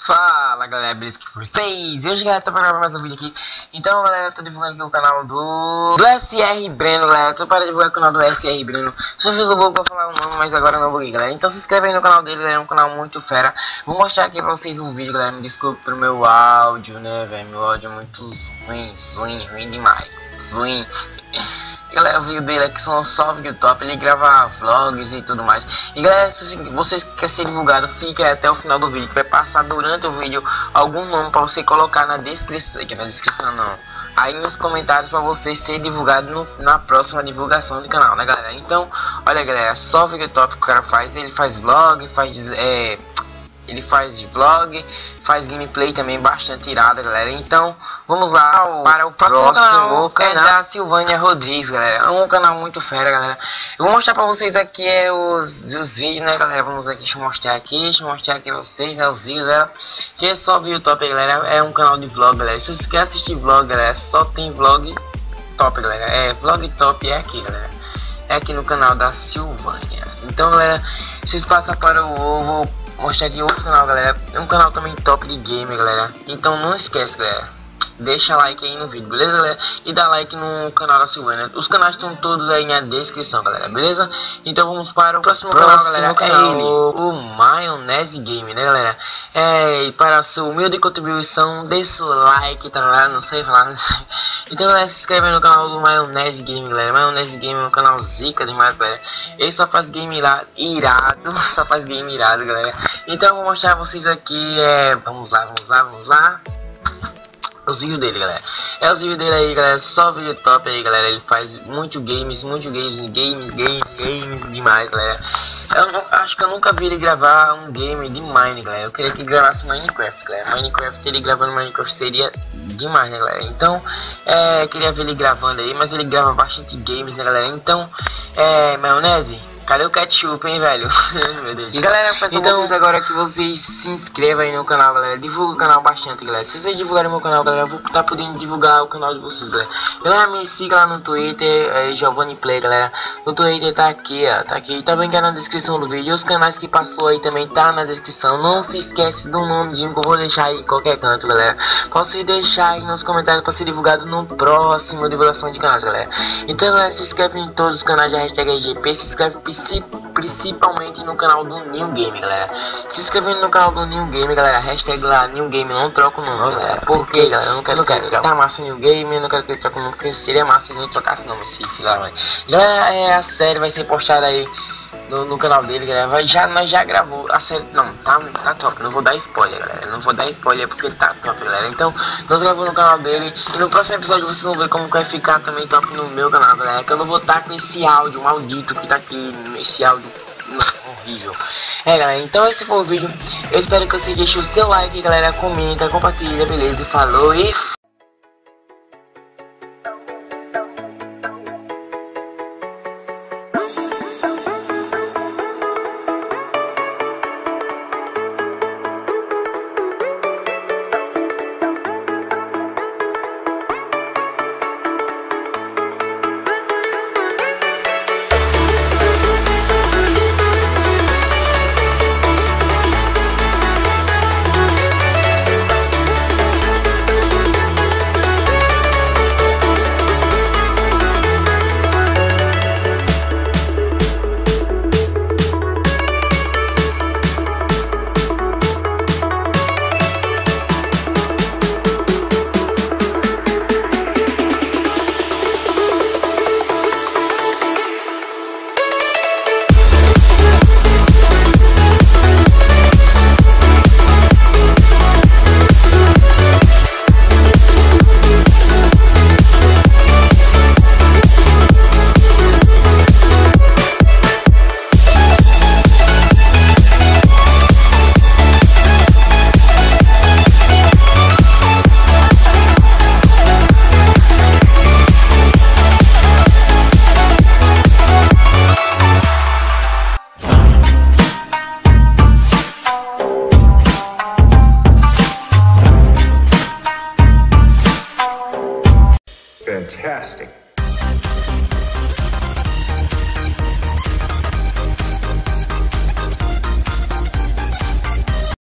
Fala galera, beleza com vocês? E hoje galera, tô para mais um vídeo aqui. Então galera, eu tô divulgando aqui o canal do SR Breno, galera. Tô para divulgar o canal do SR Breno. Só fiz o bug pra falar o nome, mas agora não buguei, galera. Então se inscreve aí no canal dele, galera, é um canal muito fera. Vou mostrar aqui pra vocês um vídeo, galera. Me desculpe pro meu áudio, né, velho. Meu áudio é muito ruim demais. Ruim. Galera, o vídeo dele aqui são só vídeo top, ele grava vlogs e tudo mais. E galera, se vocês querem ser divulgado, fica aí até o final do vídeo, que vai passar durante o vídeo algum nome para você colocar na descrição, que na descrição não, aí nos comentários para você ser divulgado na próxima divulgação do canal, né galera? Então, olha galera, só vídeo top que o cara faz, ele faz vlog, ele faz vlog, faz gameplay também bastante irada, galera. Então, vamos lá para o próximo canal, é da Silvânia Rodrigues, galera. É um canal muito fera, galera. Eu vou mostrar para vocês aqui os vídeos, né, galera. Vamos aqui, deixa eu mostrar aqui pra vocês, né, os vídeos dela. Que é só vídeo top, galera. É um canal de vlog, galera. Se vocês querem assistir vlog, galera, só tem vlog top, galera. É, vlog top é aqui, galera. É aqui no canal da Silvânia. Então, galera, vocês passam para vou mostrar aqui outro canal, galera. É um canal também top de game, galera. Então não esquece, galera. Deixa like aí no vídeo, beleza, galera? E dá like no canal da Silvânia. Os canais estão todos aí na descrição, galera, beleza? Então vamos para o próximo canal, galera. É ele, o Maionese Game, né, galera? E para a sua humilde contribuição, deixa o like, tá? Não sei falar, não sei. Então, galera, se inscreve aí no canal do Maionese Game, galera. Maionese Game é um canal zica demais, galera. Ele só faz game irado, só faz game irado, galera. Então eu vou mostrar pra vocês aqui, vamos lá. Os vídeos dele, galera. É os vídeos dele aí, galera. Só vídeo top aí, galera. Ele faz muito games demais, galera. Acho que eu nunca vi ele gravar um game de Mine, galera. Eu queria que ele gravasse Minecraft, galera. Minecraft, ele gravando Minecraft seria demais, né, galera? Então, queria ver ele gravando aí, mas ele grava bastante games, né, galera? Então, Maionese, cadê o ketchup, hein, velho? Meu Deus. E galera, eu peço a vocês agora que vocês se inscrevam aí no canal, galera. Divulga o canal bastante, galera. Se vocês divulgarem meu canal, galera, eu vou estar podendo divulgar o canal de vocês, galera. Galera, me siga lá no Twitter, Giovanni Play, galera. O Twitter tá aqui, ó. Tá aqui. Tá bem que é na descrição do vídeo. Os canais que passou aí também tá na descrição. Não se esquece do nomezinho que eu vou deixar aí em qualquer canto, galera. Posso deixar aí nos comentários para ser divulgado no próximo divulgação de canais, galera. Então, galera, se inscreve em todos os canais da hashtag RGP. Se inscreve principalmente no canal do New Game, galera. Se inscrevendo no canal do New Game, galera. Hashtag lá New Game, não troco não, galera. Porque, galera, eu não quero tá massa New Game, eu não quero que ele troque não, porque seria massa se ele não trocasse não, esse filho, mãe. Galera, a série vai ser postada aí no canal dele, galera. Nós já gravou a série. Não, tá top. Não vou dar spoiler, galera. Não vou dar spoiler porque tá top, galera. Então, nós gravamos no canal dele. E no próximo episódio vocês vão ver como vai ficar também top no meu canal, galera. Que eu não vou estar com esse áudio maldito que tá aqui. Esse áudio horrível. Galera, então esse foi o vídeo. Eu espero que você deixe o seu like, galera. Comenta, compartilha, beleza? Falou e fantastic.